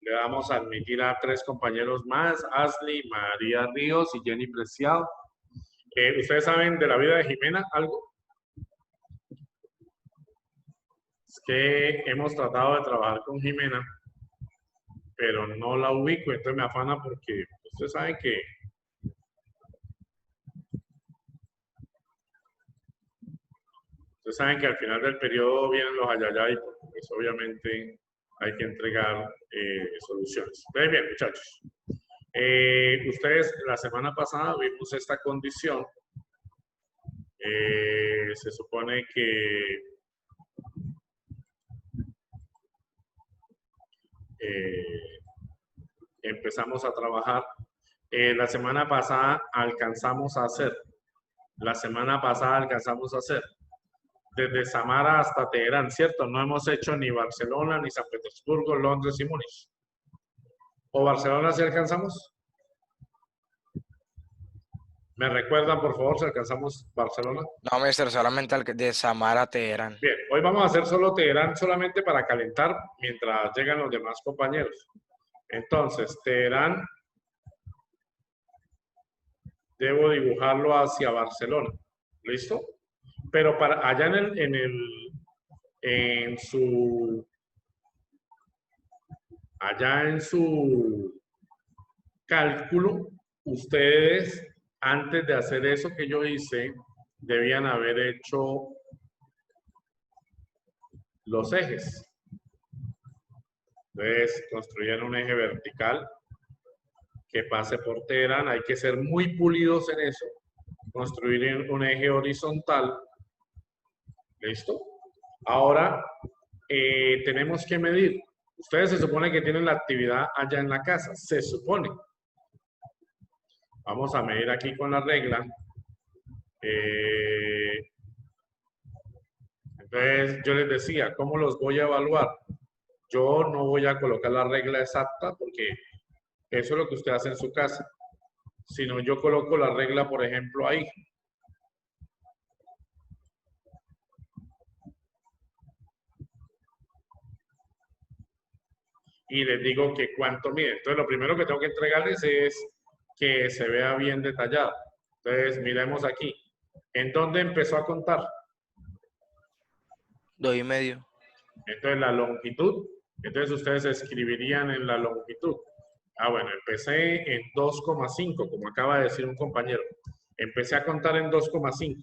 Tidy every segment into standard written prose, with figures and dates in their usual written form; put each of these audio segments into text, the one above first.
Le damos a admitir a 3 compañeros más, Ashley, María Ríos y Jenny Preciado. ¿Ustedes saben de la vida de Jimena algo? Es que hemos tratado de trabajar con Jimena, pero no la ubico, entonces me afana porque ustedes saben que al final del periodo vienen los ayayay, porque pues obviamente hay que entregar soluciones. Muy bien, muchachos. Ustedes la semana pasada vimos esta condición. Se supone que empezamos a trabajar. La semana pasada alcanzamos a hacer. Desde Samara hasta Teherán, ¿cierto? No hemos hecho ni Barcelona, ni San Petersburgo, Londres y Múnich. ¿O Barcelona si alcanzamos? ¿Me recuerdan, por favor, si alcanzamos Barcelona? No, mister, solamente de Samara a Teherán. Bien, hoy vamos a hacer solo Teherán solamente para calentar mientras llegan los demás compañeros. Entonces, Teherán, debo dibujarlo hacia Barcelona. ¿Listo? Pero para allá en su cálculo, ustedes, antes de hacer eso que yo hice, debían haber hecho los ejes. Entonces, construyeron un eje vertical que pase por Teherán. Hay que ser muy pulidos en eso. Construir un eje horizontal. ¿Listo? Ahora, tenemos que medir. Ustedes se supone que tienen la actividad allá en la casa. Se supone. Vamos a medir aquí con la regla. Entonces, yo les decía, ¿cómo los voy a evaluar? Yo no voy a colocar la regla exacta porque eso es lo que usted hace en su casa. Sino yo coloco la regla, por ejemplo, ahí. Y les digo que cuánto mide. Entonces, lo primero que tengo que entregarles es que se vea bien detallado. Entonces, miremos aquí. ¿En dónde empezó a contar? 2,5. Entonces, la longitud. Entonces, ustedes escribirían en la longitud. Ah, bueno, empecé en 2,5, como acaba de decir un compañero. Empecé a contar en 2,5.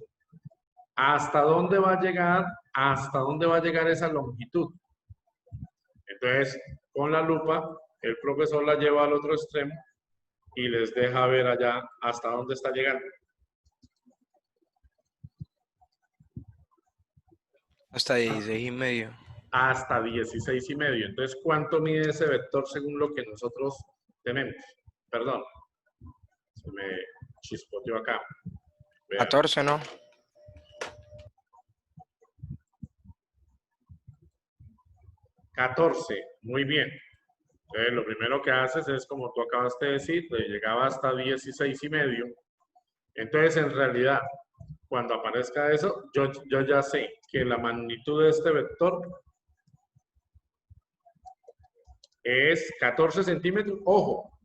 ¿Hasta dónde va a llegar? ¿Hasta dónde va a llegar esa longitud? Entonces, con la lupa, el profesor la lleva al otro extremo y les deja ver allá hasta dónde está llegando. Hasta 16,5. Hasta 16,5. Entonces, ¿cuánto mide ese vector según lo que nosotros tenemos? Perdón, se me chispoteó acá. Vean. 14, ¿no? 14, muy bien. Entonces, lo primero que haces es, como tú acabaste de decir, llegaba hasta 16,5. Entonces, en realidad, cuando aparezca eso, yo ya sé que la magnitud de este vector es 14 centímetros. Ojo,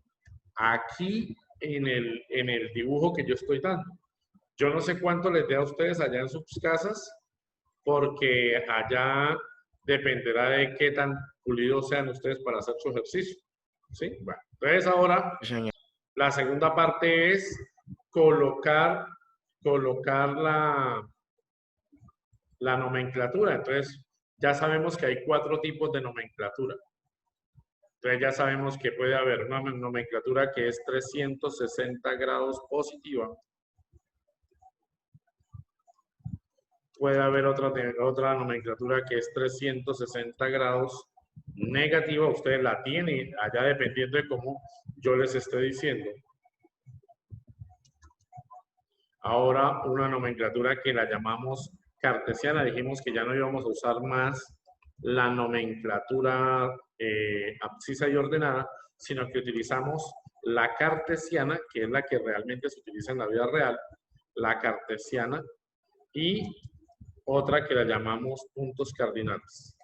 aquí en el dibujo que yo estoy dando. Yo no sé cuánto les dé a ustedes allá en sus casas, porque allá dependerá de qué tan pulidos sean ustedes para hacer su ejercicio. ¿Sí? Bueno, entonces ahora Sí, señor. la segunda parte es colocar la nomenclatura. Entonces, ya sabemos que hay 4 tipos de nomenclatura. Entonces, ya sabemos que puede haber una nomenclatura que es 360 grados positiva. Puede haber otra nomenclatura que es 360 grados negativa. Ustedes la tienen allá dependiendo de cómo yo les esté diciendo. Ahora, una nomenclatura que la llamamos cartesiana. Dijimos que ya no íbamos a usar más la nomenclatura abscisa y ordenada, sino que utilizamos la cartesiana, que es la que realmente se utiliza en la vida real, la cartesiana, y otra que la llamamos puntos cardinales.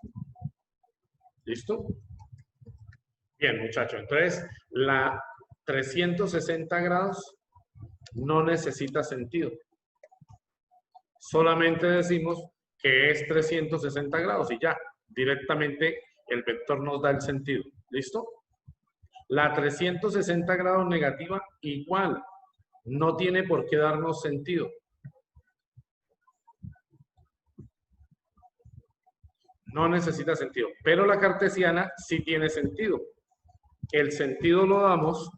¿Listo? Bien, muchachos. Entonces, la 360 grados no necesita sentido. Solamente decimos que es 360 grados y ya, directamente el vector nos da el sentido. ¿Listo? La 360 grados negativa igual, no tiene por qué darnos sentido. No necesita sentido, pero la cartesiana sí tiene sentido. El sentido lo damos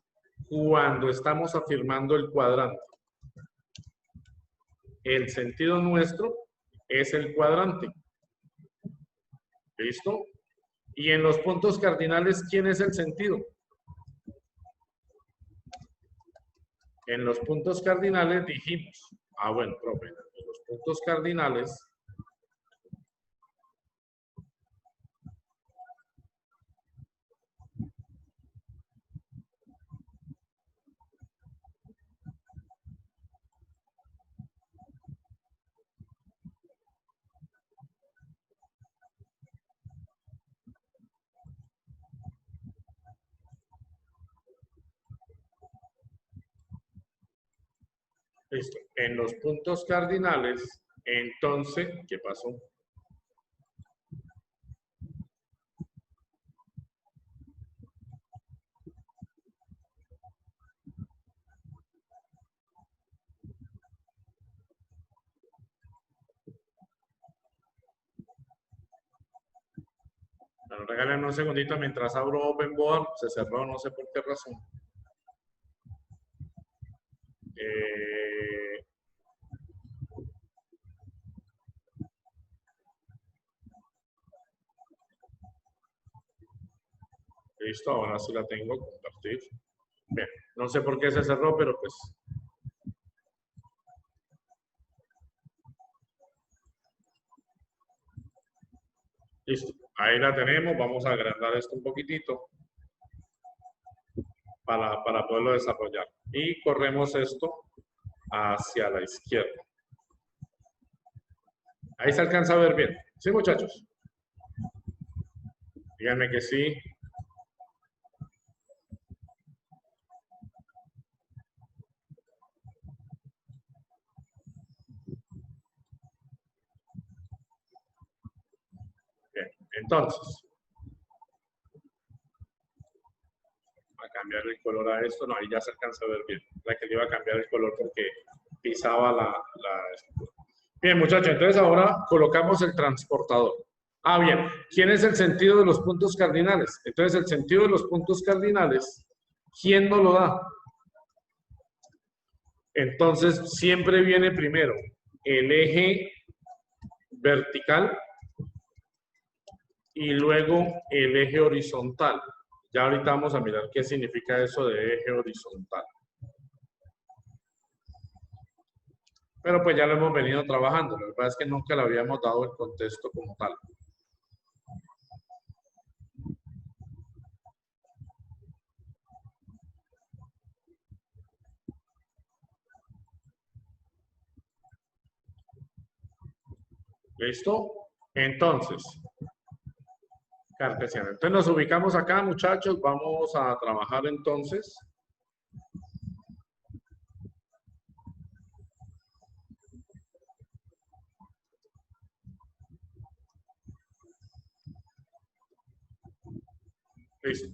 cuando estamos afirmando el cuadrante. El sentido nuestro es el cuadrante. ¿Listo? Y en los puntos cardinales, ¿quién es el sentido? En los puntos cardinales dijimos, bueno, profe, en los puntos cardinales, listo, en los puntos cardinales, entonces, ¿qué pasó? Bueno, regálenme un segundito mientras abro OpenBoard, se cerró, no sé por qué razón. Listo, ahora sí la tengo, compartir. Bien, no sé por qué se cerró, pero pues... Listo, ahí la tenemos, vamos a agrandar esto un poquitito para poderlo desarrollar. Y corremos esto hacia la izquierda. Ahí se alcanza a ver bien. ¿Sí, muchachos? Díganme que sí. Bien, entonces. A cambiar el color a esto, no, ahí ya se alcanza a ver bien. La que le iba a cambiar el color porque pisaba la estructura. Bien, muchachos, entonces ahora colocamos el transportador. Bien, ¿quién es el sentido de los puntos cardinales? Entonces, el sentido de los puntos cardinales, ¿quién nos lo da? Entonces, siempre viene primero el eje vertical y luego el eje horizontal. Ya ahorita vamos a mirar qué significa eso de eje horizontal. Pero pues ya lo hemos venido trabajando. Lo que pasa es que nunca le habíamos dado el contexto como tal. ¿Listo? Entonces, cartesiano. Entonces nos ubicamos acá, muchachos. Vamos a trabajar entonces. Listo.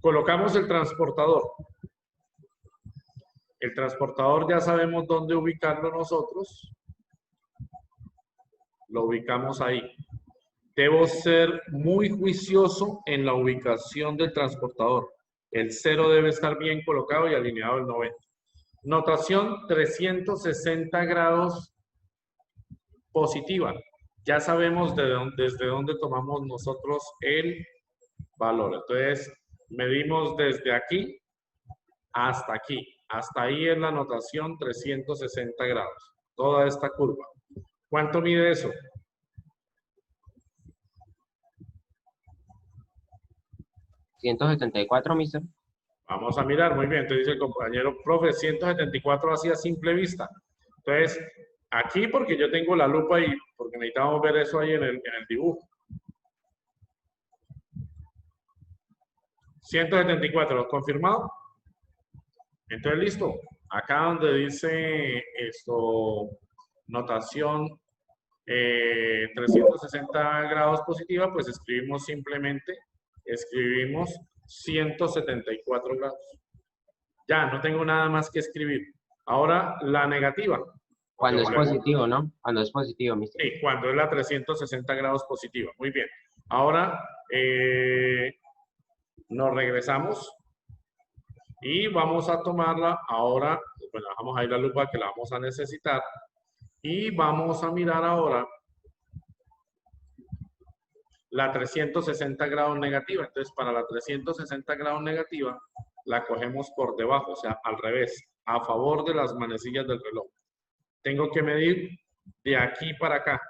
Colocamos el transportador. El transportador ya sabemos dónde ubicarlo nosotros. Lo ubicamos ahí. Debo ser muy juicioso en la ubicación del transportador. El 0 debe estar bien colocado y alineado al 90. Notación 360 grados positiva. Ya sabemos desde dónde tomamos nosotros el valor. Entonces, medimos desde aquí hasta aquí. Hasta ahí es la notación 360 grados. Toda esta curva. ¿Cuánto mide eso? 174, mister. Vamos a mirar, muy bien. Entonces dice el compañero, profe, 174 así a simple vista. Entonces, aquí porque yo tengo la lupa y porque necesitamos ver eso ahí en el dibujo. 174, ¿confirmado? Entonces, listo. Acá donde dice esto, notación 360 grados positiva, pues escribimos 174 grados. Ya, no tengo nada más que escribir. Ahora, la negativa. Cuando es Luego, positivo, ¿no? Cuando es positivo, mister. sí, cuando es la 360 grados positiva. Muy bien. Ahora, nos regresamos y vamos a tomarla ahora. Pues bajamos ahí la lupa que la vamos a necesitar. Y vamos a mirar ahora la 360 grados negativa. Entonces, para la 360 grados negativa, la cogemos por debajo, o sea, al revés, a favor de las manecillas del reloj. Tengo que medir de aquí para acá.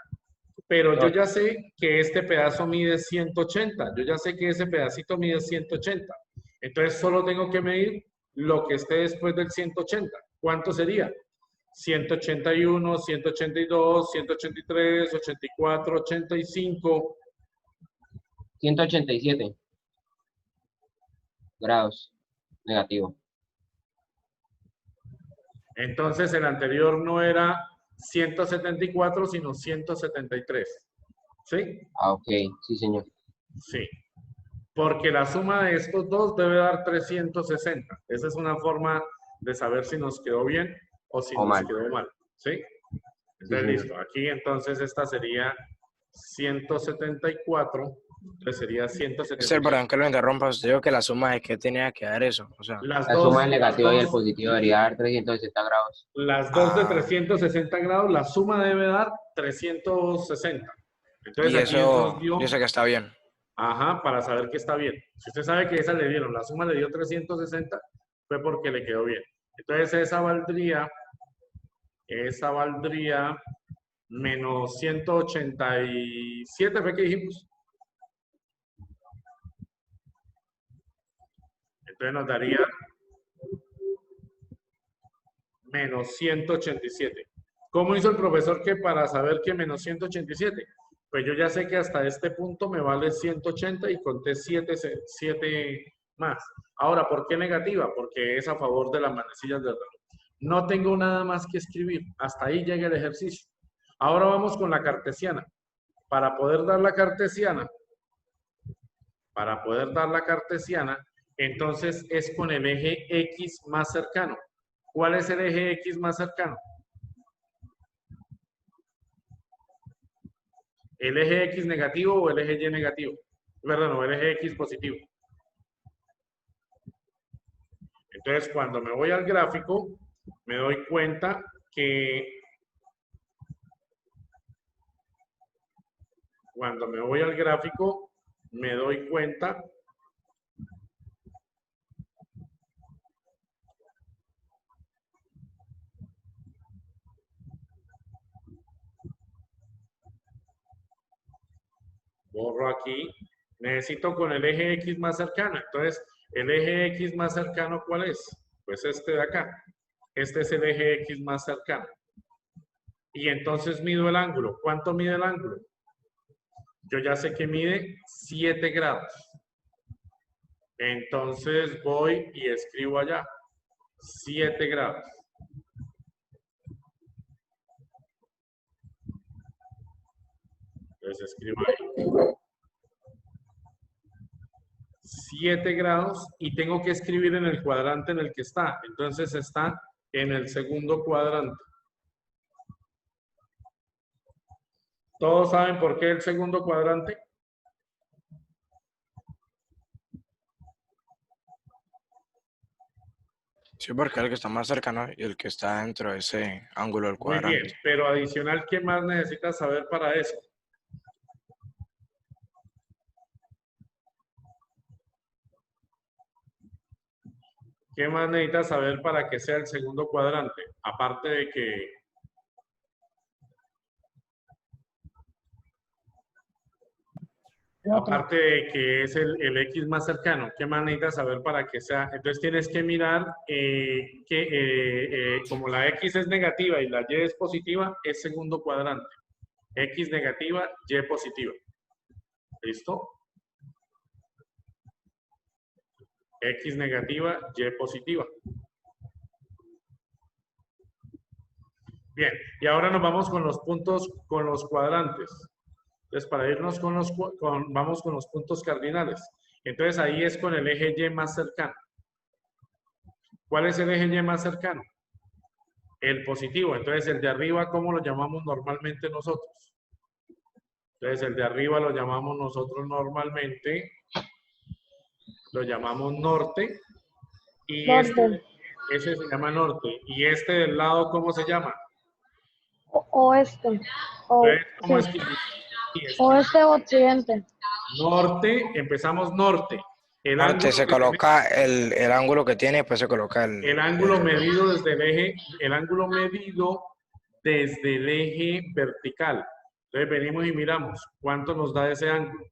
Pero yo ya sé que este pedazo mide 180. Yo ya sé que ese pedacito mide 180. Entonces, solo tengo que medir lo que esté después del 180. ¿Cuánto sería? 181, 182, 183, 84, 85. 187 grados negativo. Entonces, el anterior no era 174, sino 173. ¿Sí? Ah, ok, sí, señor. Sí. Porque la suma de estos dos debe dar 360. Esa es una forma de saber si nos quedó bien o si O nos mal. quedó mal. ¿Sí? Entonces, Sí, listo. Aquí, entonces, esta sería 174. Entonces, sería Mister, 174. perdón que lo interrumpa. Usted dijo que la suma de qué tenía que dar eso. O sea, Las La suma del dos, negativo y el positivo debería dar 360 grados. las dos de Ah. 360 grados, la suma debe dar 360. Entonces, y aquí eso, nos dio... yo sé que está bien. Ajá, para saber que está bien. Si usted sabe que esa le dieron, la suma le dio 360, fue porque le quedó bien. Entonces esa valdría menos 187, ¿fue que dijimos? Entonces nos daría menos 187. ¿Cómo hizo el profesor que para saber que menos 187? Pues yo ya sé que hasta este punto me vale 180 y conté 7 más. Ahora, ¿por qué negativa? Porque es a favor de las manecillas del reloj. No tengo nada más que escribir. Hasta ahí llega el ejercicio. Ahora vamos con la cartesiana. Para poder dar la cartesiana, entonces es con el eje X más cercano. ¿Cuál es el eje X más cercano? ¿El eje X negativo o el eje Y negativo? Perdón, no, el eje X positivo. Entonces, cuando me voy al gráfico, me doy cuenta que borro aquí, necesito con el eje X más cercano. Entonces, el eje X más cercano, ¿cuál es? Pues este de acá. Este es el eje X más cercano. Y entonces mido el ángulo. ¿Cuánto mide el ángulo? Yo ya sé que mide 7 grados. Entonces voy y escribo allá. 7 grados. Entonces escribo ahí. 7 grados y tengo que escribir en el cuadrante en el que está. Entonces está en el segundo cuadrante. ¿Todos saben por qué el segundo cuadrante? Sí, porque el que está más cercano y el que está dentro de ese ángulo del Muy bien, cuadrante. pero adicional, ¿qué más necesitas saber para eso? ¿Qué más necesitas saber para que sea el segundo cuadrante? Aparte de que es el X más cercano, ¿qué más necesitas saber para que sea? Entonces tienes que mirar como la X es negativa y la Y es positiva, es segundo cuadrante. X negativa, Y positiva. ¿Listo? X negativa, Y positiva. Bien, y ahora nos vamos con los puntos, con los cuadrantes. Entonces, para irnos con vamos con los puntos cardinales. Entonces, ahí es con el eje Y más cercano. ¿Cuál es el eje Y más cercano? El positivo. Entonces, el de arriba, ¿cómo lo llamamos normalmente nosotros? Entonces, el de arriba lo llamamos nosotros normalmente, lo llamamos norte. Y Norte. ese se llama norte. ¿Y este del lado cómo se llama? Oeste. Entonces, ¿cómo Sí. escribimos? Oeste o occidente. Norte, empezamos norte. El Norte ángulo se que tiene- coloca el ángulo que tiene, después se coloca el ángulo medido desde el eje, el ángulo medido desde el eje vertical. Entonces venimos y miramos cuánto nos da ese ángulo.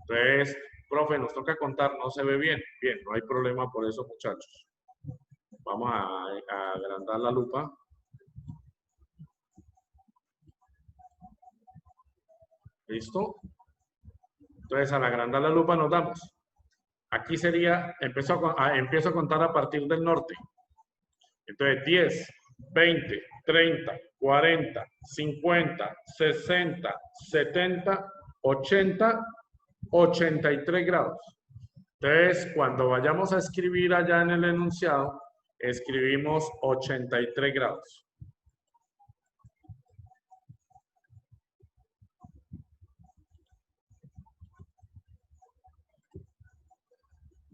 Entonces, profe, nos toca contar, no se ve bien. Bien, no hay problema por eso, muchachos. Vamos a agrandar la lupa. ¿Listo? Entonces, al agrandar la lupa nos damos. Aquí sería, empiezo a contar a partir del norte. Entonces, 10, 20, 30, 40, 50, 60, 70, 80, 83 grados. Entonces, cuando vayamos a escribir allá en el enunciado, escribimos 83 grados.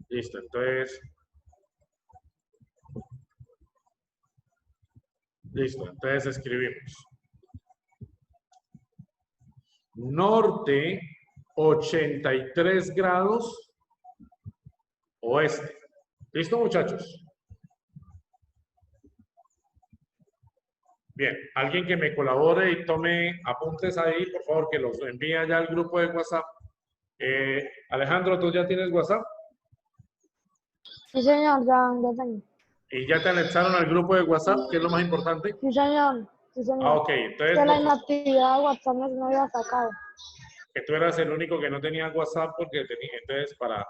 Listo, entonces... Listo, entonces escribimos. Norte, 83 grados, oeste. ¿Listo, muchachos? Bien, alguien que me colabore y tome apuntes ahí, por favor, que los envíe allá al grupo de WhatsApp. Alejandro, ¿tú ya tienes WhatsApp? Sí, señor, ya tengo. ¿Y ya te anexaron al grupo de WhatsApp, que es lo más importante? Sí, señor. Sí, señor. Ok, entonces Que la inactividad de WhatsApp no me había sacado. que tú eras el único que no tenía WhatsApp porque tenía, entonces para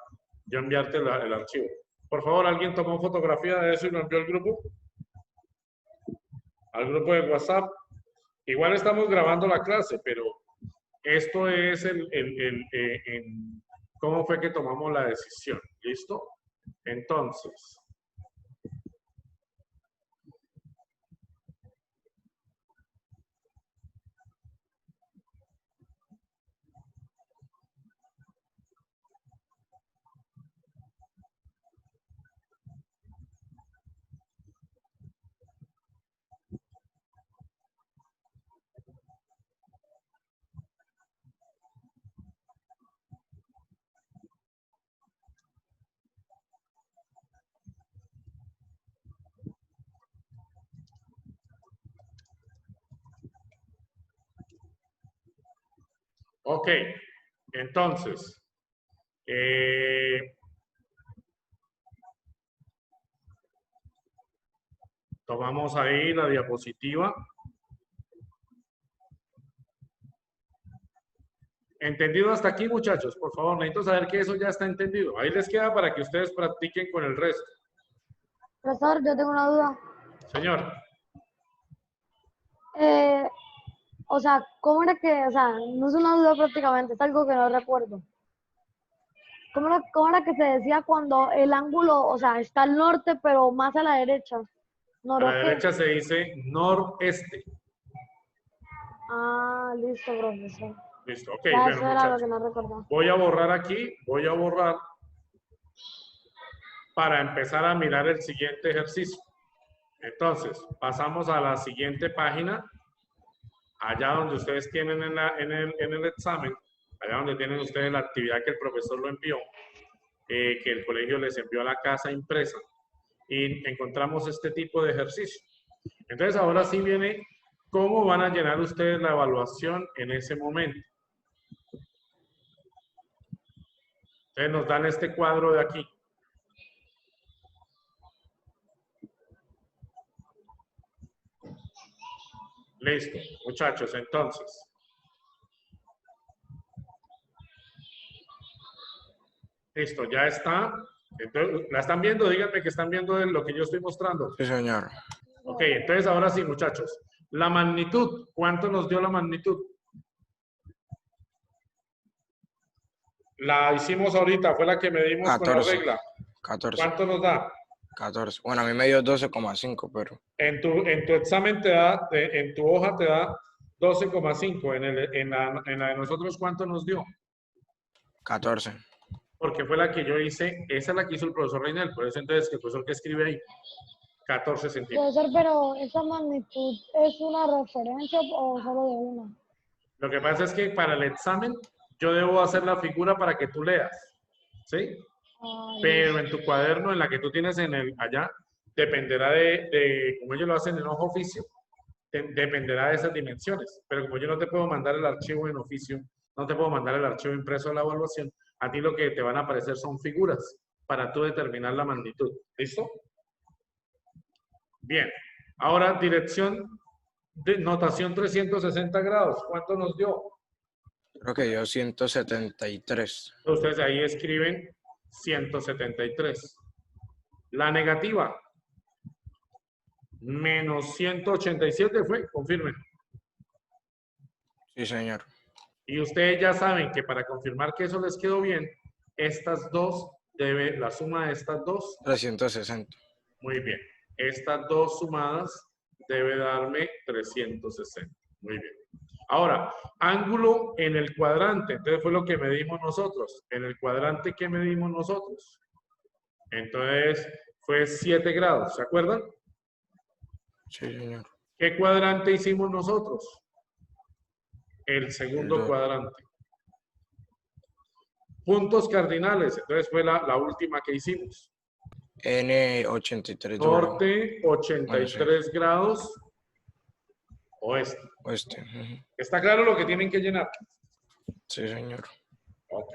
yo enviarte el archivo. Por favor, ¿alguien tomó fotografía de eso y lo envió al grupo? Al grupo de WhatsApp. Igual estamos grabando la clase, pero esto es cómo fue que tomamos la decisión. ¿Listo? Entonces, ok. Entonces, tomamos ahí la diapositiva. ¿Entendido hasta aquí, muchachos? Por favor, necesito saber que eso ya está entendido. Ahí les queda para que ustedes practiquen con el resto. Profesor, yo tengo una duda. Señor, O sea, ¿cómo era que, o sea, no es una duda prácticamente, es algo que no recuerdo. ¿Cómo era que se decía cuando el ángulo, o sea, está al norte, pero más a la derecha? a la ¿Noroeste? derecha se dice noreste. Ah, listo, profesor. Listo, ok, Ya, bueno, eso era lo muchachos. que no recordaba. Voy a borrar aquí, voy a borrar para empezar a mirar el siguiente ejercicio. Entonces, pasamos a la siguiente página, allá donde ustedes tienen en el examen, allá donde tienen ustedes la actividad que el profesor lo envió, que el colegio les envió a la casa impresa, y encontramos este tipo de ejercicio. Entonces, ahora sí viene cómo van a llenar ustedes la evaluación en ese momento. Entonces, nos dan este cuadro de aquí. Listo, muchachos, entonces. Listo, ya está. Entonces, ¿la están viendo? Díganme que están viendo lo que yo estoy mostrando. Sí, señor. Ok, entonces ahora sí, muchachos. La magnitud, ¿cuánto nos dio la magnitud? La hicimos ahorita, fue la que medimos con la 14. regla. 14. ¿Cuánto nos da? 14. Bueno, a mí me dio 12,5, pero En tu examen te da, en tu hoja te da 12,5. En la de nosotros, ¿cuánto nos dio? 14. Porque fue la que yo hice, esa es la que hizo el profesor Reinel, por eso entonces el profesor que escribe ahí, 14 centímetros. Profesor, pero ¿esa magnitud es una referencia o solo de una? Lo que pasa es que para el examen yo debo hacer la figura para que tú leas, ¿sí? Ay, Pero en tu cuaderno, en la que tú tienes allá, dependerá como ellos lo hacen en hoja oficio, dependerá de esas dimensiones. Pero como yo no te puedo mandar el archivo en oficio, no te puedo mandar el archivo impreso de la evaluación, a ti lo que te van a aparecer son figuras para tú determinar la magnitud. ¿Listo? Bien. Ahora, dirección de notación 360 grados. ¿Cuánto nos dio? creo que dio 173. Ustedes ahí escriben 173. La negativa, menos 187 fue, confirmen. Sí, señor. Y ustedes ya saben que para confirmar que eso les quedó bien, estas dos la suma de estas dos, 360. muy bien. Estas dos sumadas debe darme 360. Muy bien. Ahora, ángulo en el cuadrante. Entonces fue lo que medimos nosotros. En el cuadrante, ¿qué medimos nosotros? Entonces fue 7 grados. ¿Se acuerdan? Sí, señor. ¿Qué cuadrante hicimos nosotros? El segundo cuadrante. Puntos cardinales. Entonces fue la última que hicimos. N83. Norte, 83 Bueno, sí. grados. Oeste. Oeste. Ujú. ¿Está claro lo que tienen que llenar? Sí, señor. Ok.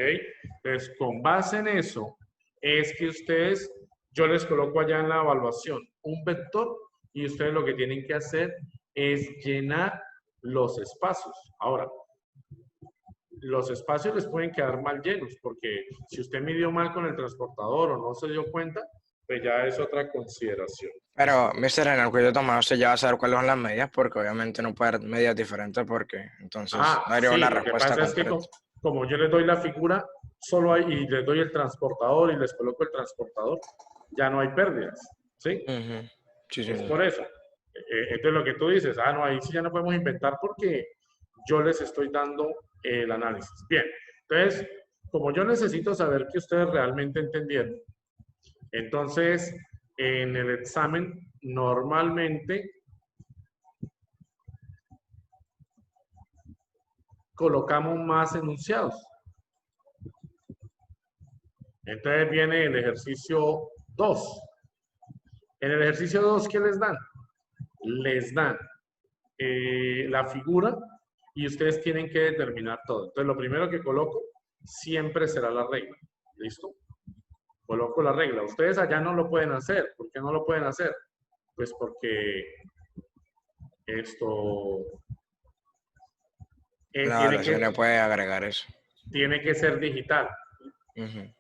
Entonces, con base en eso, es que ustedes, yo les coloco allá en la evaluación un vector y ustedes lo que tienen que hacer es llenar los espacios. Ahora, los espacios les pueden quedar mal llenos, porque si usted midió mal con el transportador o no se dio cuenta, pues ya es otra consideración. Pero, mister, en el cuello tomado usted ya va a saber cuáles son las medidas, porque obviamente no puede haber medidas diferentes, porque entonces no haría Sí, una lo que respuesta pasa es que completa. como yo les doy la figura, solo hay, y les doy el transportador y les coloco el transportador, ya no hay pérdidas, ¿sí? Ujú. Sí, Es señor. por eso. Entonces lo que tú dices, no, ahí sí ya no podemos inventar porque yo les estoy dando el análisis. Bien, entonces, como yo necesito saber que ustedes realmente entendieron, entonces en el examen normalmente colocamos más enunciados. Entonces viene el ejercicio 2. En el ejercicio 2, ¿qué les dan? Les dan la figura y ustedes tienen que determinar todo. Entonces, lo primero que coloco siempre será la regla. ¿Listo? Coloco la regla. Ustedes allá no lo pueden hacer. ¿Por qué no lo pueden hacer? Pues porque esto La tiene evaluación le puede agregar eso. tiene que ser digital. Ujú.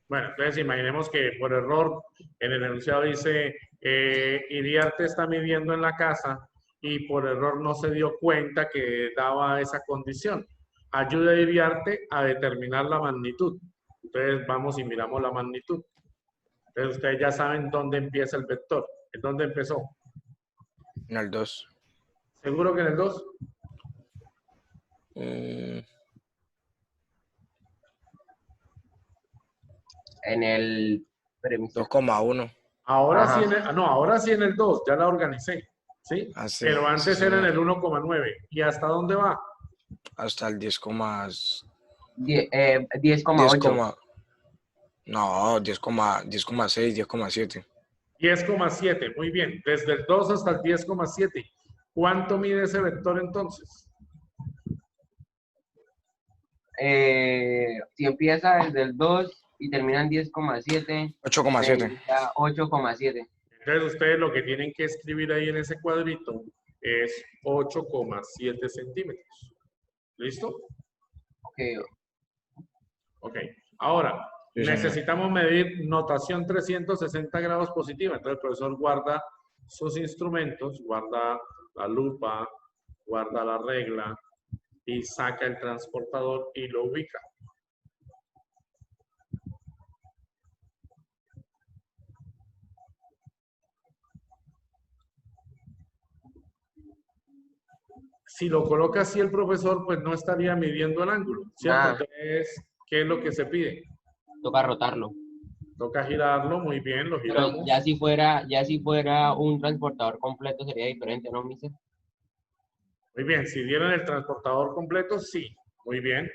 Bueno, entonces imaginemos que por error en el enunciado dice Iriarte está midiendo en la casa y por error no se dio cuenta que daba esa condición. Ayuda a Iriarte a determinar la magnitud. Entonces vamos y miramos la magnitud. Entonces ustedes ya saben dónde empieza el vector. ¿En dónde empezó? En el 2. ¿Seguro que en el 2? En el premisa. 2,1. Ahora sí Ajá. ahora sí en el 2, ya la organicé. ¿Sí? Ah, sí, Pero sí, antes era en señor. el 1,9. ¿Y hasta dónde va? Hasta el 10, 10,8. 10, no, 10,6, 10,7. 10,7, muy bien. Desde el 2 hasta el 10,7. ¿Cuánto mide ese vector entonces? Si empieza desde el 2 y termina en 10,7, 8,7. sería 8,7. Entonces ustedes lo que tienen que escribir ahí en ese cuadrito es 8,7 centímetros. ¿Listo? Ok. Ok. Ahora, Sí, señor. Necesitamos medir notación 360 grados positiva. Entonces el profesor guarda sus instrumentos, guarda la lupa, guarda la regla y saca el transportador y lo ubica. Si lo coloca así el profesor, pues no estaría midiendo el ángulo, ¿cierto? Ah. Entonces, ¿qué es lo que se pide? Toca rotarlo. Toca girarlo, muy bien, lo Pero giramos. ya si fuera un transportador completo sería diferente, ¿no, mister? Muy bien, si dieron el transportador completo, sí, muy bien.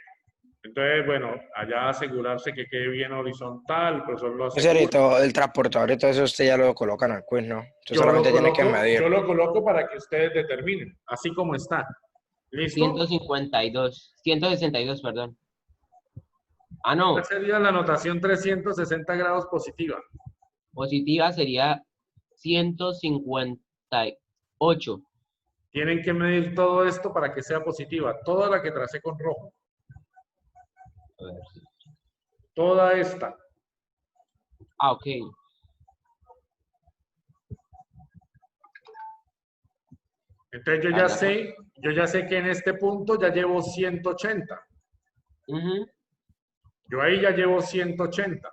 Entonces, bueno, allá asegurarse que quede bien horizontal, el profesor lo asegura. Miserito, el transportador y todo eso usted ya lo coloca en el quiz, ¿no? Usted solamente tiene que medir. Yo lo coloco para que ustedes determinen, así como está. ¿Listo? 162, perdón. Ah, no, ¿Cuál sería la notación 360 grados positiva? positiva sería 158. Tienen que medir todo esto para que sea positiva. Toda la que tracé con rojo. A ver. Toda esta. Ah, ok. Entonces yo ya sé que en este punto ya llevo 180. Ujú. Yo ahí ya llevo 180.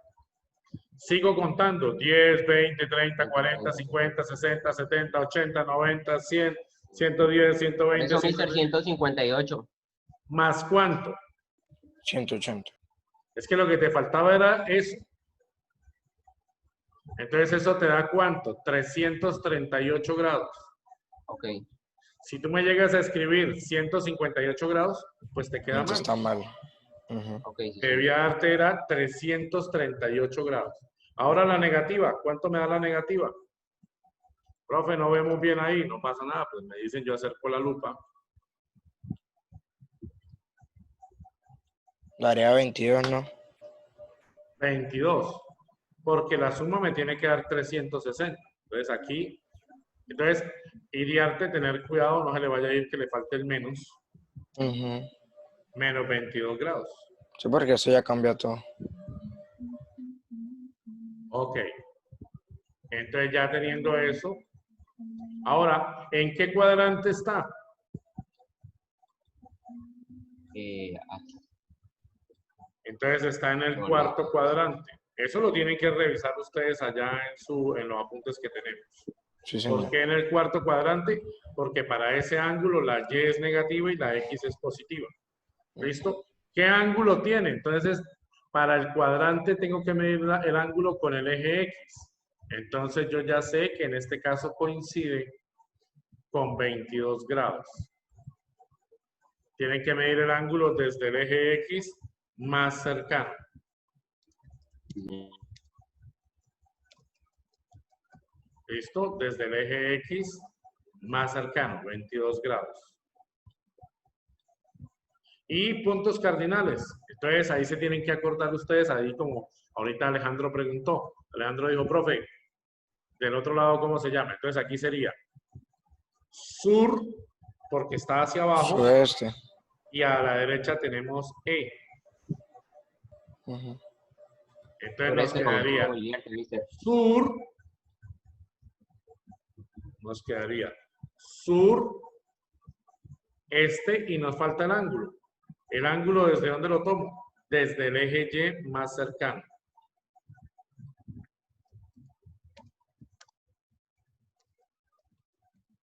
Sigo contando. 10, 20, 30, 40, 50, 60, 70, 80, 90, 100, 110, 120, Eso, mister, 130. 158. ¿Más cuánto? 180. Es que lo que te faltaba era eso. Entonces eso te da ¿cuánto? 338 grados. Ok. Si tú me llegas a escribir 158 grados, pues te queda Entonces mal. está mal. Ujú. Ok, sí, sí. Debía darte era 338 grados. Ahora la negativa. ¿Cuánto me da la negativa? Profe, no vemos bien ahí. No pasa nada. Pues me dicen, yo acerco la lupa. Daría 22, ¿no? 22. Porque la suma me tiene que dar 360. Entonces aquí, entonces, Iriarte, tener cuidado, no se le vaya a ir que le falte el menos. Ujú. Menos 22 grados. Sí, porque eso ya cambia todo. Ok. Entonces ya teniendo eso, ahora, ¿en qué cuadrante está? Aquí. Entonces está en el cuarto cuadrante. Eso lo tienen que revisar ustedes allá en los apuntes que tenemos. Sí, ¿Por señor. qué en el cuarto cuadrante? Porque para ese ángulo la Y es negativa y la X es positiva. ¿Listo? ¿Qué ángulo tiene? Entonces, para el cuadrante tengo que medir el ángulo con el eje X. Entonces yo ya sé que en este caso coincide con 22 grados. Tienen que medir el ángulo desde el eje X más cercano. ¿Listo? Desde el eje X más cercano, 22 grados. Y puntos cardinales. Entonces ahí se tienen que acordar ustedes, ahí como ahorita Alejandro preguntó. Alejandro dijo, profe, del otro lado, ¿cómo se llama? Entonces aquí sería sur, porque está hacia abajo, Sudeste. y a la derecha tenemos E. Ujú. Entonces nos quedaría mister. sur, nos quedaría sur, este, y nos falta el ángulo. ¿El ángulo desde dónde lo tomo? Desde el eje Y más cercano.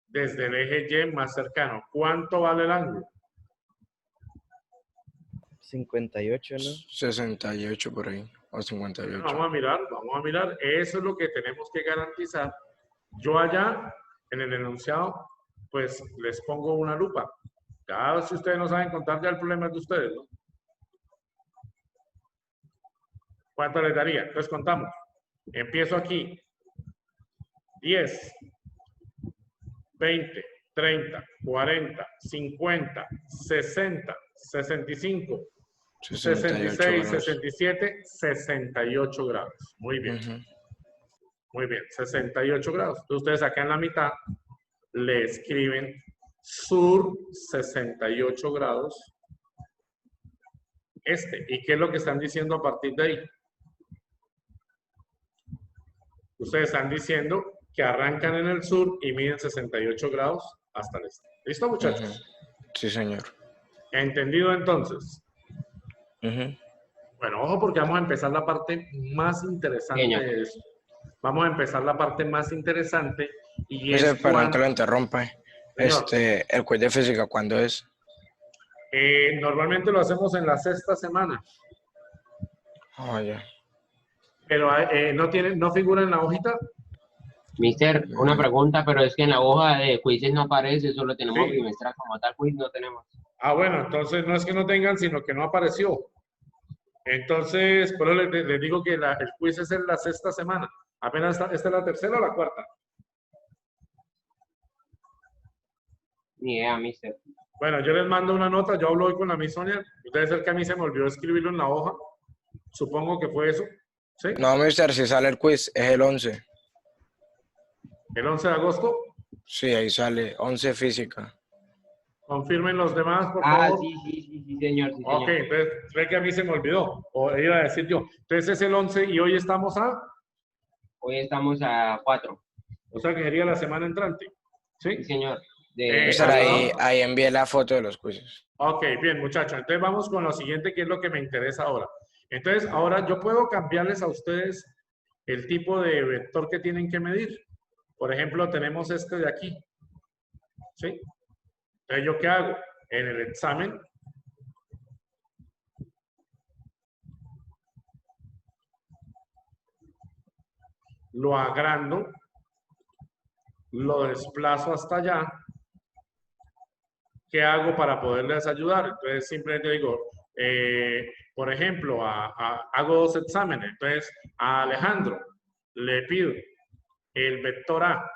Desde el eje Y más cercano. ¿Cuánto vale el ángulo? 58, ¿no? 68 por ahí. O 58. Vamos a mirar, vamos a mirar. Eso es lo que tenemos que garantizar. Yo allá, en el enunciado, pues les pongo una lupa. Ya si ustedes no saben contar, ya el problema es de ustedes, ¿no? ¿Cuánto les daría? Entonces contamos. Empiezo aquí. 10, 20, 30, 40, 50, 60, 65, 68 66, grados. 67, 68 grados. Muy bien. Ujú. Muy bien, 68 grados. Entonces ustedes acá en la mitad le escriben sur 68 grados este. ¿Y qué es lo que están diciendo a partir de ahí? Ustedes están diciendo que arrancan en el sur y miden 68 grados hasta el este. ¿Listo, muchachos? Ujú. Sí, señor. ¿Entendido entonces? Ujú. Bueno, ojo porque vamos a empezar la parte más interesante Pequeño. de eso. Vamos a empezar la parte más interesante y es Mister, perdón que cuando... lo interrumpa. Señor, El quiz de física, ¿cuándo es? normalmente lo hacemos en la sexta semana, Oh, ya. pero no figura en la hojita. Mister, una pregunta, pero es que en la hoja de quizzes no aparece, solo tenemos Sí. bimestral, como tal quiz no tenemos. Ah, bueno, entonces no es que no tengan, sino que no apareció. Entonces, por eso les digo que el quiz es en la sexta semana. Apenas ¿esta es la tercera o la cuarta? Ni idea, mister. Bueno, yo les mando una nota, yo hablo hoy con la Miss Sonia. Debe ser que a mí se me olvidó escribirlo en la hoja. Supongo que fue eso. ¿Sí? No, mister, si sale el quiz, es el 11. El 11 de agosto. Sí, ahí sale 11 física. Confirmen los demás, por Ah, favor. sí, señor, sí, Ok, señor. entonces ve que a mí se me olvidó. O iba a decir yo. Entonces es el 11 y hoy estamos Hoy estamos a 4. o sea que sería la semana entrante. ¿Sí? Sí, señor. Mister, ahí envié la foto de los quizzes. Ok, bien, muchachos. Entonces vamos con lo siguiente, que es lo que me interesa ahora. Entonces, ahora yo puedo cambiarles a ustedes el tipo de vector que tienen que medir. Por ejemplo, tenemos este de aquí. ¿Sí? Entonces, ¿yo qué hago? En el examen, lo agrando, lo desplazo hasta allá. ¿Qué hago para poderles ayudar? Entonces, simplemente digo, por ejemplo, hago dos exámenes. Entonces, a Alejandro le pido el vector A.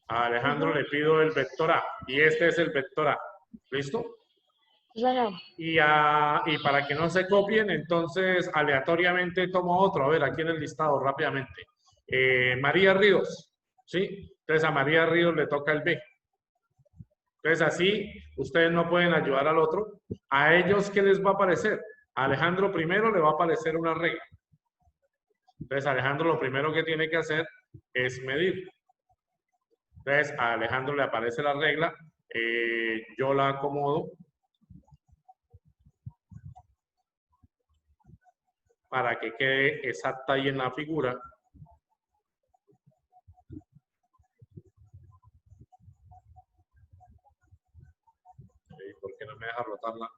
A Alejandro le pido el vector A. Y este es el vector A. ¿Listo? Sí, señor. Y para que no se copien, entonces aleatoriamente tomo otro. A ver, aquí en el listado rápidamente. María Ríos. ¿Sí? Entonces a María Ríos le toca el B. Entonces así ustedes no pueden ayudar al otro. A ellos, ¿qué les va a aparecer? A Alejandro primero le va a aparecer una regla. Entonces Alejandro lo primero que tiene que hacer es medir. Entonces a Alejandro le aparece la regla. Yo la acomodo para que quede exacta ahí en la figura. ¿Por qué no me deja rotarla?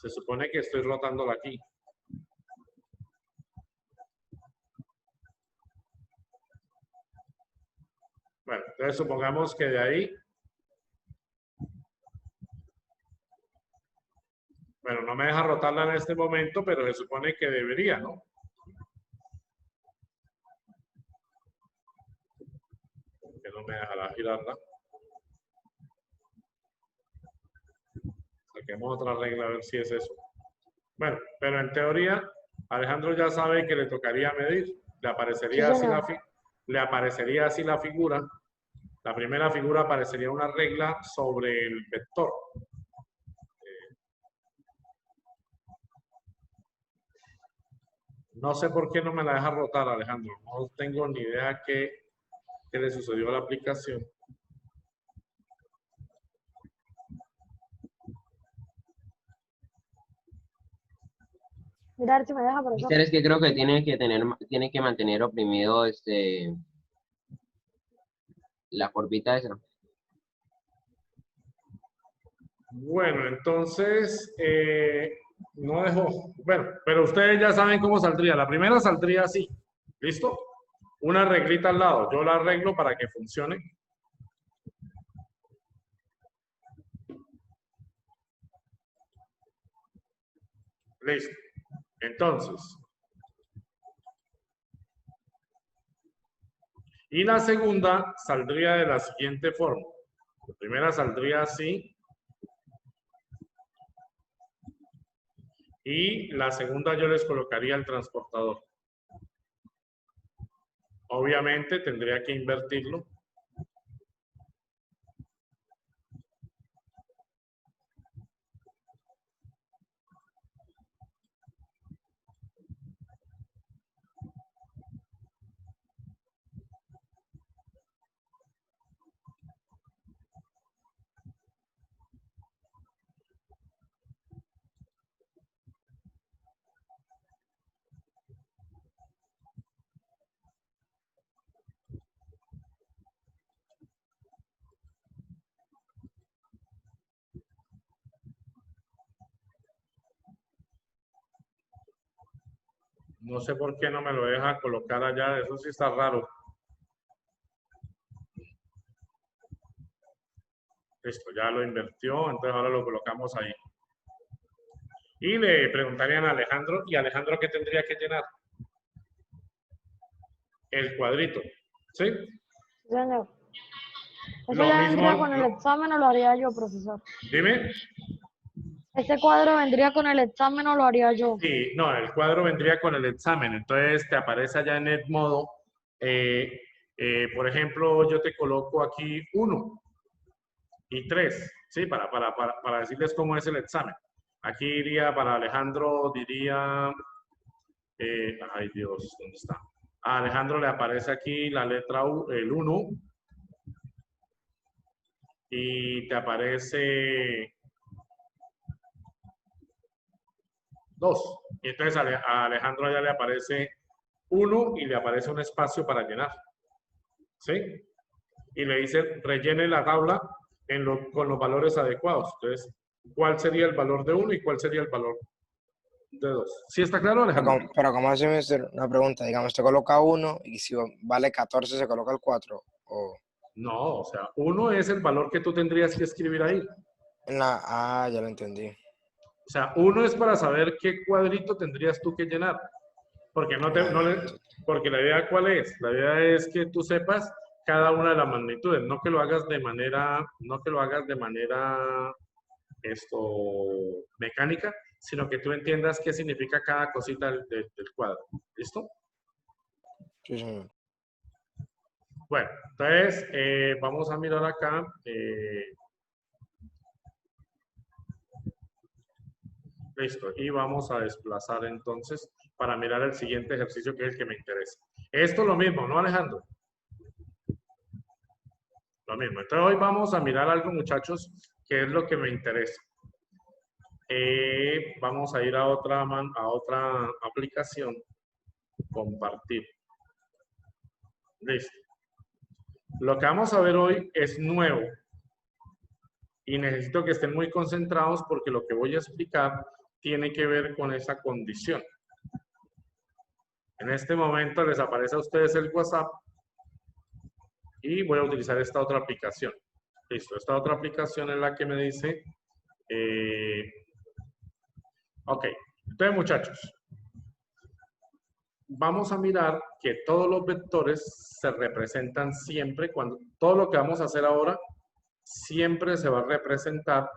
Se supone que estoy rotándola aquí. Bueno, entonces supongamos que de ahí... Bueno, no me deja rotarla en este momento, pero se supone que debería, ¿no? Que no me dejará girarla. Saquemos otra regla a ver si es eso. Bueno, pero en teoría, Alejandro ya sabe que le tocaría medir. Le aparecería, Sí, así señor. le aparecería así la figura. La primera figura aparecería una regla sobre el vector. No sé por qué no me la deja rotar, Alejandro. No tengo ni idea qué le sucedió a la aplicación. Mira a ver si me deja por acá. Mister, es que creo que tiene que mantener oprimido la curvita esa. Bueno, entonces, no dejó. Bueno, pero ustedes ya saben cómo saldría. La primera saldría así. ¿Listo? Una reglita al lado. Yo la arreglo para que funcione. Listo. Entonces. Y la segunda saldría de la siguiente forma. La primera saldría así. Y la segunda yo les colocaría el transportador. Obviamente tendría que invertirlo. No sé por qué no me lo deja colocar allá. Eso sí está raro. Listo, ya lo invirtió. Entonces ahora lo colocamos ahí. Y le preguntarían a Alejandro. ¿Y Alejandro qué tendría que llenar? El cuadrito. ¿Sí? Señor. ¿Eso Lo ya mismo, vendría con el lo- examen o lo haría yo, profesor? Dime. ¿Este cuadro vendría con el examen o lo haría yo? Sí, no, el cuadro vendría con el examen. Entonces te aparece allá en el modo. Por ejemplo, yo te coloco aquí 1 y 3, ¿sí? Para decirles cómo es el examen. Aquí iría para Alejandro, diría, ay Dios, ¿dónde está? A Alejandro le aparece aquí la letra U, el 1, y te aparece 2. Y entonces a Alejandro ya le aparece 1 y le aparece un espacio para llenar, ¿sí? Y le dice, rellene la tabla con los valores adecuados. Entonces, ¿cuál sería el valor de 1 y cuál sería el valor de 2? ¿Sí está claro, Alejandro? Pero como así, mister, una pregunta, digamos, te coloca 1 y si vale 14 se coloca el 4 o No, o sea, 1 es el valor que tú tendrías que escribir ahí. ya lo entendí. O sea, 1 es para saber qué cuadrito tendrías tú que llenar. Porque porque la idea, ¿cuál es? La idea es que tú sepas cada una de las magnitudes, no que lo hagas de manera, mecánica, sino que tú entiendas qué significa cada cosita del cuadro. ¿Listo? Sí, señor. Bueno, entonces vamos a mirar acá. Listo, y vamos a desplazar entonces para mirar el siguiente ejercicio que es el que me interesa. Esto es lo mismo, ¿no, Alejandro? Lo mismo. Entonces hoy vamos a mirar algo, muchachos, que es lo que me interesa. Vamos a ir a otra aplicación. Compartir. Listo. Lo que vamos a ver hoy es nuevo. Y necesito que estén muy concentrados porque lo que voy a explicar tiene que ver con esa condición. En este momento les aparece a ustedes el WhatsApp y voy a utilizar esta otra aplicación. Listo, esta otra aplicación es la que me dice, ok, entonces muchachos, vamos a mirar que todos los vectores se representan siempre, todo lo que vamos a hacer ahora siempre se va a representar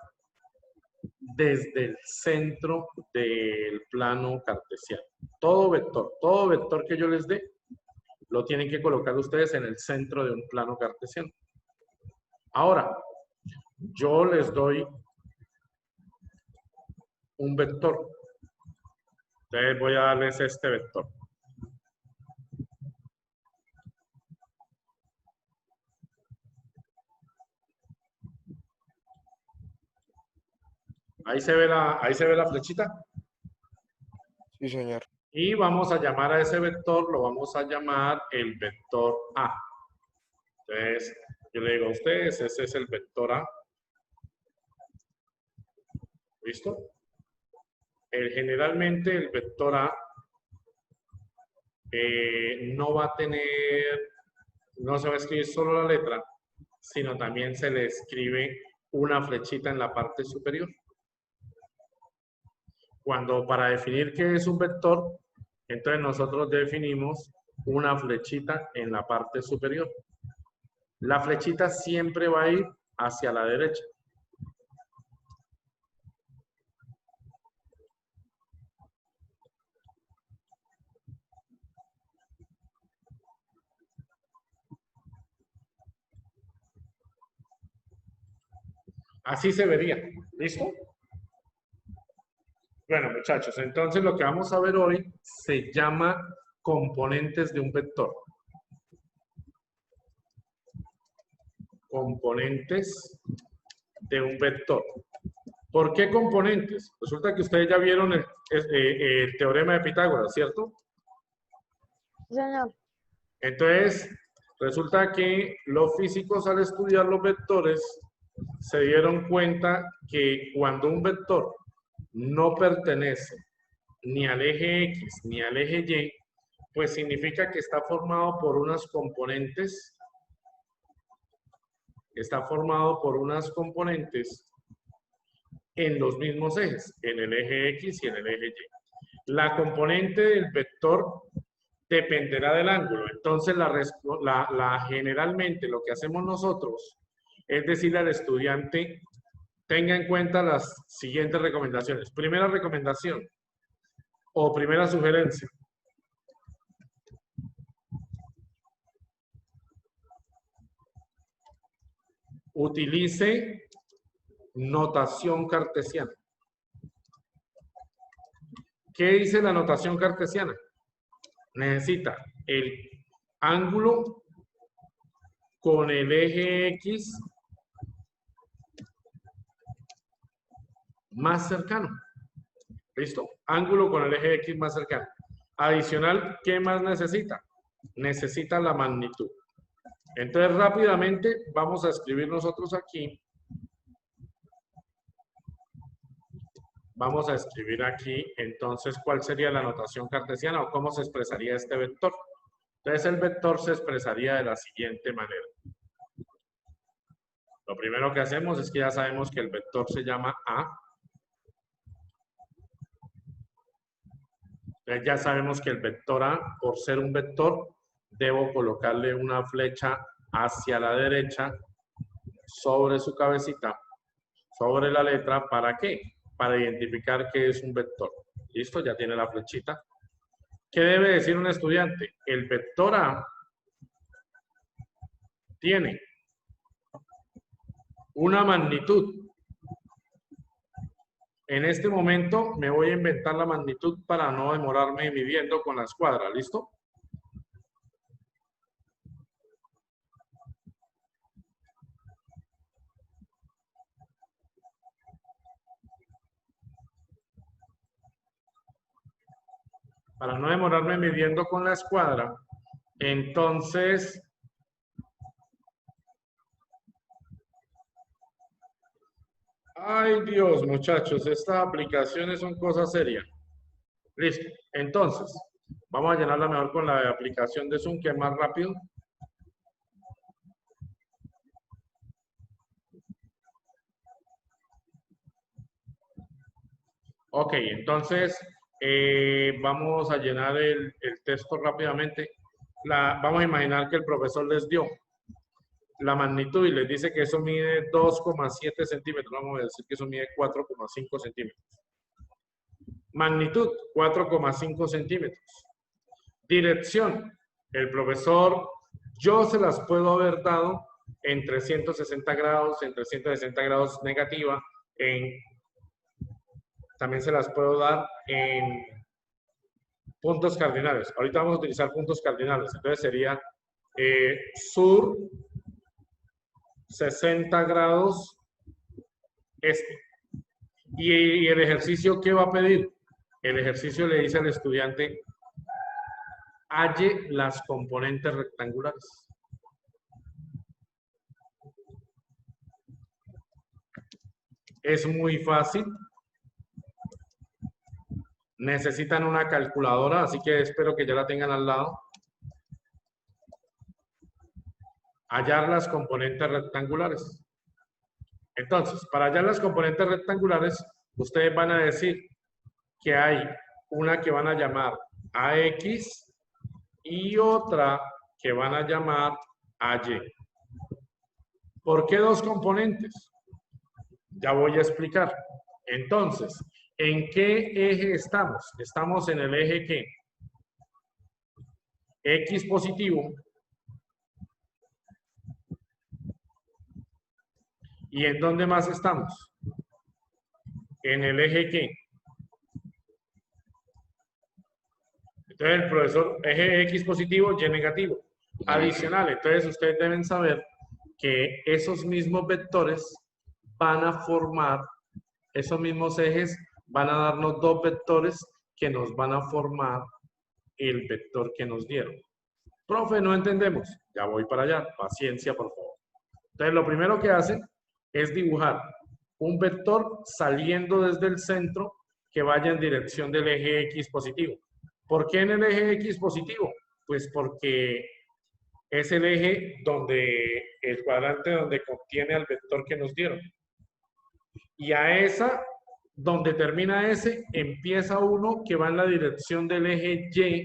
desde el centro del plano cartesiano. Todo vector que yo les dé, lo tienen que colocar ustedes en el centro de un plano cartesiano. Ahora, yo les doy un vector. Entonces voy a darles este vector. Ahí se ve la flechita. Sí, señor. Y vamos a llamar a ese vector, lo vamos a llamar el vector A. Entonces, yo le digo a ustedes, ese es el vector A. ¿Listo? Generalmente el vector A no va a tener, no se va a escribir solo la letra, sino también se le escribe una flechita en la parte superior. Cuando para definir qué es un vector, entonces nosotros definimos una flechita en la parte superior. La flechita siempre va a ir hacia la derecha. Así se vería. ¿Listo? Bueno, muchachos, entonces lo que vamos a ver hoy se llama componentes de un vector. Componentes de un vector. ¿Por qué componentes? Resulta que ustedes ya vieron el teorema de Pitágoras, ¿cierto? Señor. Entonces, resulta que los físicos al estudiar los vectores se dieron cuenta que cuando un vector no pertenece ni al eje X, ni al eje Y, pues significa que está formado por unas componentes, en los mismos ejes, en el eje X y en el eje Y. La componente del vector dependerá del ángulo. Entonces, generalmente lo que hacemos nosotros es decirle al estudiante, tenga en cuenta las siguientes recomendaciones. Primera recomendación o primera sugerencia. Utilice notación cartesiana. ¿Qué dice la notación cartesiana? Necesita el ángulo con el eje X más cercano. ¿Listo? Ángulo con el eje X más cercano. Adicional, ¿qué más necesita? Necesita la magnitud. Entonces, rápidamente vamos a escribir nosotros aquí. Vamos a escribir aquí, entonces, ¿cuál sería la notación cartesiana o cómo se expresaría este vector? Entonces, el vector se expresaría de la siguiente manera. Lo primero que hacemos es que ya sabemos que el vector se llama A. Entonces, ya sabemos que el vector A, por ser un vector, debo colocarle una flecha hacia la derecha sobre su cabecita, sobre la letra, ¿para qué? Para identificar que es un vector. ¿Listo? Ya tiene la flechita. ¿Qué debe decir un estudiante? El vector A tiene una magnitud. En este momento me voy a inventar la magnitud para no demorarme midiendo con la escuadra. ¿Listo? Para no demorarme midiendo con la escuadra, entonces ay Dios, muchachos, estas aplicaciones son cosas serias. Listo, entonces vamos a llenarla mejor con la aplicación de Zoom, que es más rápido. Ok, entonces vamos a llenar el texto rápidamente. Vamos a imaginar que el profesor les dio la magnitud y les dice que eso mide 2,7 centímetros. Vamos a decir que eso mide 4,5 centímetros. Magnitud, 4,5 centímetros. Dirección, el profesor, yo se las puedo haber dado en 360 grados, en 360 grados negativa, también se las puedo dar en puntos cardinales. Ahorita vamos a utilizar puntos cardinales. Entonces sería sur 60 grados este. ¿Y el ejercicio qué va a pedir? El ejercicio le dice al estudiante, halle las componentes rectangulares. Es muy fácil. Necesitan una calculadora, así que espero que ya la tengan al lado. Hallar las componentes rectangulares. Entonces, para hallar las componentes rectangulares, ustedes van a decir que hay una que van a llamar AX y otra que van a llamar AY. ¿Por qué dos componentes? Ya voy a explicar. Entonces, ¿en qué eje estamos? Estamos en el eje ¿qué? X positivo. ¿Y en dónde más estamos? En el eje ¿qué? Entonces el profesor, eje X positivo, Y negativo. Adicional, entonces ustedes deben saber que esos mismos vectores van a formar, esos mismos ejes van a darnos dos vectores que nos van a formar el vector que nos dieron. Profe, no entendemos. Ya voy para allá. Paciencia, por favor. Entonces, lo primero que hacen es dibujar un vector saliendo desde el centro que vaya en dirección del eje X positivo. ¿Por qué en el eje X positivo? Pues porque es el eje donde, el cuadrante donde contiene al vector que nos dieron. Y a esa, donde termina ese, empieza uno que va en la dirección del eje Y,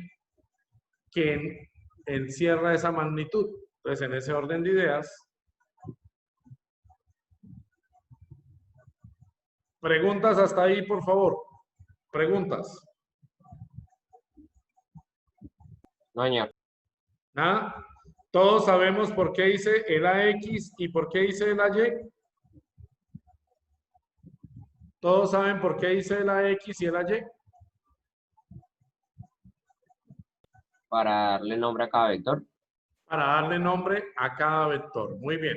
que encierra esa magnitud. Entonces, en ese orden de ideas, preguntas hasta ahí, por favor. Preguntas. No, señor. ¿Nada? Todos sabemos por qué hice el AX y por qué hice el AY. ¿Todos saben por qué hice el AX y el AY? Para darle nombre a cada vector. Para darle nombre a cada vector. Muy bien.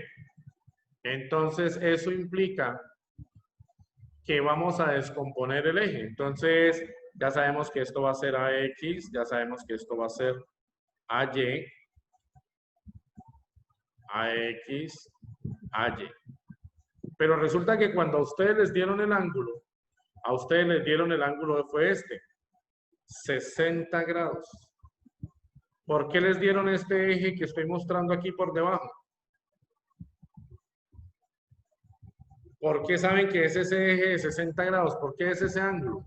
Entonces, eso implica que vamos a descomponer el eje. Entonces, ya sabemos que esto va a ser AX, ya sabemos que esto va a ser AY, AX, AY. Pero resulta que cuando a ustedes les dieron el ángulo, a ustedes les dieron el ángulo fue este, 60 grados. ¿Por qué les dieron este eje que estoy mostrando aquí por debajo? ¿Por qué saben que es ese eje de 60 grados? ¿Por qué es ese ángulo?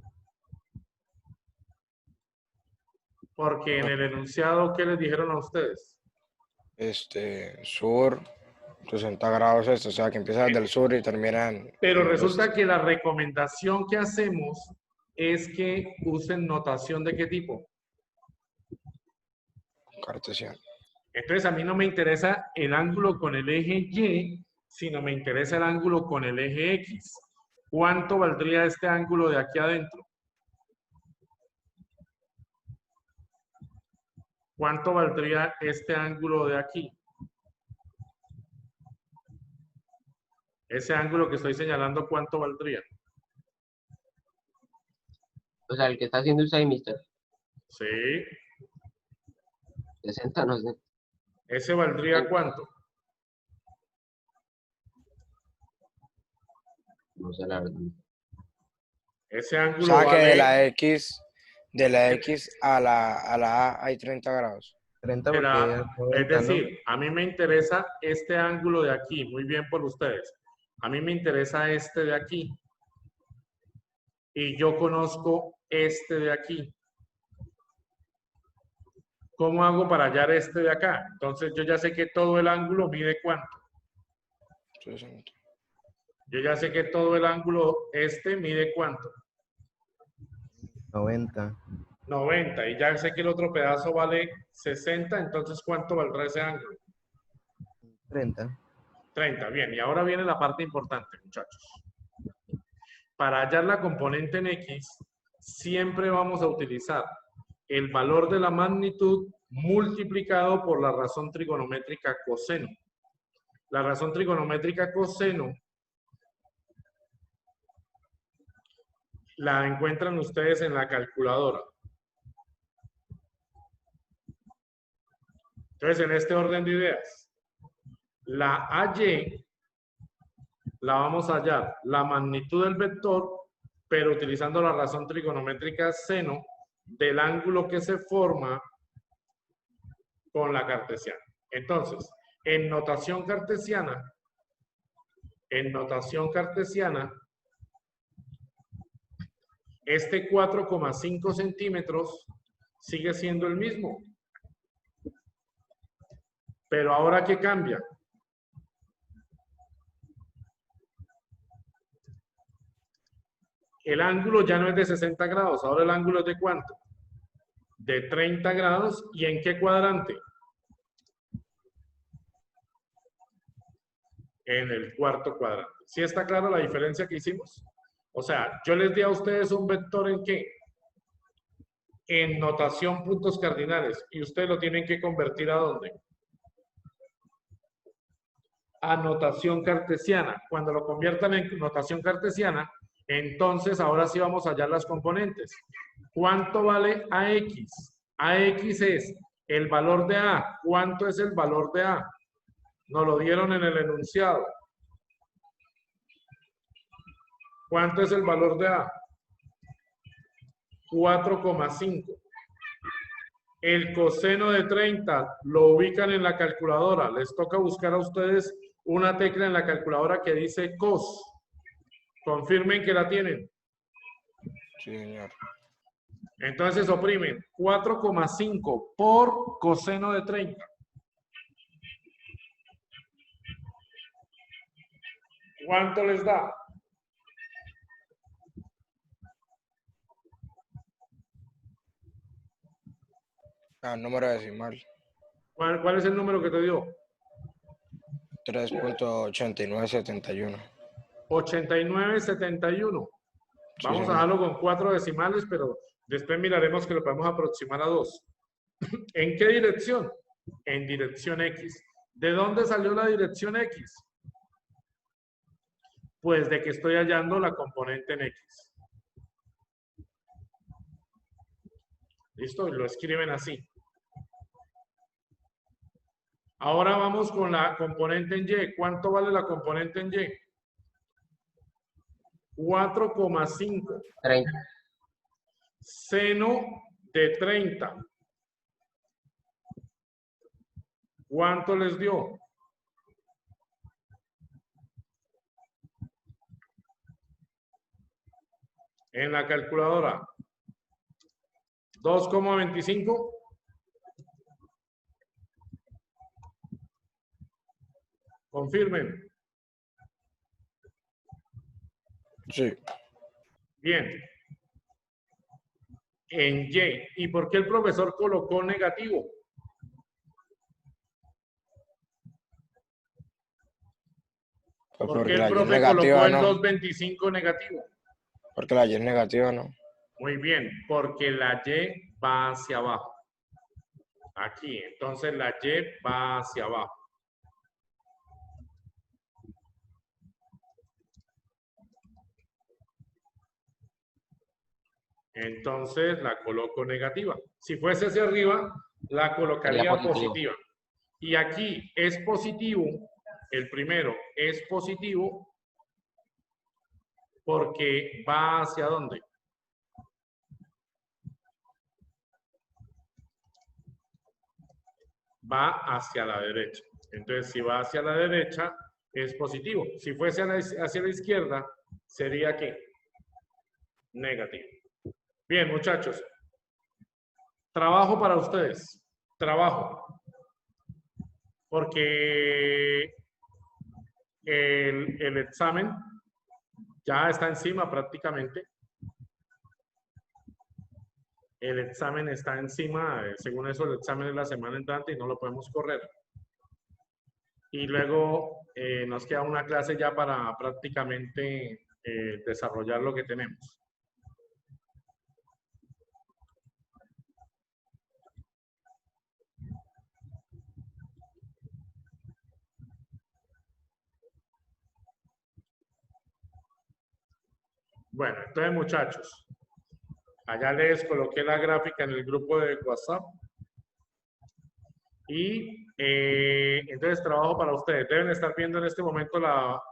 Porque en el enunciado, ¿qué les dijeron a ustedes? Sur, 60 grados esto, o sea, que empieza desde el sur y termina en... Pero resulta que la recomendación que hacemos es que usen notación ¿de qué tipo? Cartesiano. Entonces a mí no me interesa el ángulo con el eje Y, sino me interesa el ángulo con el eje X. ¿Cuánto valdría este ángulo de aquí adentro? ¿Cuánto valdría este ángulo de aquí? Ese ángulo que estoy señalando, ¿cuánto valdría? O sea, el que está haciendo usted ahí, mister. Sí. 60, no sé. ¿Ese valdría cuánto? No sé la verdad. Ese O ángulo sea, que vale... de la X a la A hay 30 grados. 30 porque ya Es 90, ¿no? decir, a mí me interesa este ángulo de aquí. Muy bien por ustedes. A mí me interesa este de aquí. Y yo conozco este de aquí. ¿Cómo hago para hallar este de acá? Entonces yo ya sé que todo el ángulo mide cuánto. 60. Yo ya sé que todo el ángulo este mide cuánto. 90. 90. Y ya sé que el otro pedazo vale 60. Entonces, ¿cuánto valdrá ese ángulo? 30. 30. Bien. Y ahora viene la parte importante, muchachos. Para hallar la componente en X, siempre vamos a utilizar el valor de la magnitud multiplicado por la razón trigonométrica coseno. La razón trigonométrica coseno la encuentran ustedes en la calculadora. Entonces, en este orden de ideas, la AY la vamos a hallar la magnitud del vector, pero utilizando la razón trigonométrica seno del ángulo que se forma con la cartesiana. Entonces, en notación cartesiana, este 4,5 centímetros sigue siendo el mismo. Pero ahora, ¿qué cambia? El ángulo ya no es de 60 grados, ahora el ángulo es de ¿cuánto? De 30 grados. ¿Y en qué cuadrante? En el cuarto cuadrante. ¿Sí está clara la diferencia que hicimos? O sea, yo les di a ustedes un vector ¿en qué? En notación puntos cardinales. ¿Y ustedes lo tienen que convertir a dónde? A notación cartesiana. Cuando lo conviertan en notación cartesiana, entonces ahora sí vamos a hallar las componentes. ¿Cuánto vale AX? AX es el valor de A. ¿Cuánto es el valor de A? Nos lo dieron en el enunciado. ¿Cuánto es el valor de A? 4,5. El coseno de 30 lo ubican en la calculadora. Les toca buscar a ustedes una tecla en la calculadora que dice cos. Confirmen que la tienen. Sí, señor. Entonces oprimen 4,5 por coseno de 30. ¿Cuánto les da? Ah, número decimal. ¿Cuál es el número que te dio? 3.8971. 89,71. Sí, Vamos a señor. dejarlo con 4 decimales, pero después miraremos que lo podemos aproximar a 2. ¿En qué dirección? En dirección X. ¿De dónde salió la dirección X? Pues de que estoy hallando la componente en X. ¿Listo? Y lo escriben así. Ahora vamos con la componente en Y. ¿Cuánto vale la componente en Y? 4,5. 30. Seno de 30. ¿Cuánto les dio? En la calculadora. 2,25. Confirmen. Sí. Bien. En Y. ¿Y por qué el profesor colocó negativo? Pues ¿Por qué porque el la Y es profe colocó negativa, el ¿no? 2,25 negativo? Porque la Y es negativa, ¿no? Muy bien, porque la Y va hacia abajo. Aquí, entonces la Y va hacia abajo. Entonces la coloco negativa. Si fuese hacia arriba, la colocaría Sería positivo. positiva. Y aquí es positivo, el primero es positivo porque va hacia dónde. Va hacia la derecha. Entonces, si va hacia la derecha, es positivo. Si fuese hacia la izquierda, sería ¿qué? Negativo. Bien, muchachos. Trabajo para ustedes. Trabajo. Porque el examen ya está encima prácticamente. El examen está encima. Según eso, el examen es la semana entrante y no lo podemos correr. Y luego nos queda una clase ya para prácticamente desarrollar lo que tenemos. Bueno, entonces muchachos, allá les coloqué la gráfica en el grupo de WhatsApp. Y entonces trabajo para ustedes. Deben estar viendo en este momento la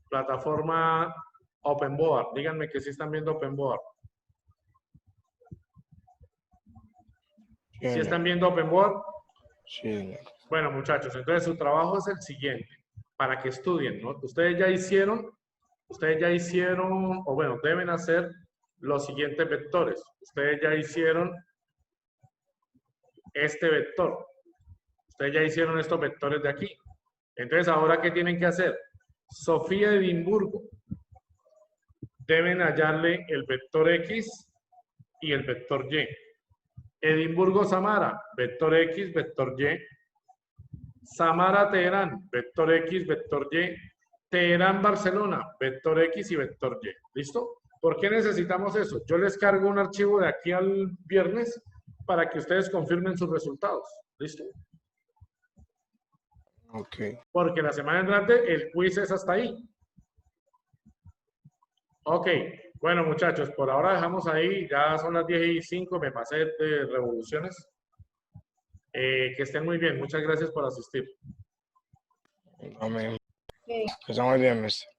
plataforma OpenBoard. Díganme que sí están viendo OpenBoard. Sí, ¿Sí están viendo OpenBoard? Sí, señor. Bueno, muchachos, entonces su trabajo es el siguiente, para que estudien, ¿no? Ustedes ya hicieron, o bueno, deben hacer los siguientes vectores. Ustedes ya hicieron este vector. Ustedes ya hicieron estos vectores de aquí. Entonces, ¿ahora qué tienen que hacer? Sofía de Edimburgo. Deben hallarle el vector X y el vector Y. Edimburgo Samara, vector X, vector Y. Samara Teherán, vector X, vector Y. Teherán Barcelona, vector X y vector Y. ¿Listo? ¿Por qué necesitamos eso? Yo les cargo un archivo de aquí al viernes para que ustedes confirmen sus resultados. ¿Listo? Ok. Porque la semana entrante el quiz es hasta ahí. Ok. Bueno, muchachos, por ahora dejamos ahí. Ya son las 10:05, me pasé de revoluciones. Que estén muy bien. Muchas gracias por asistir. Amén. Que está muy bien, mister.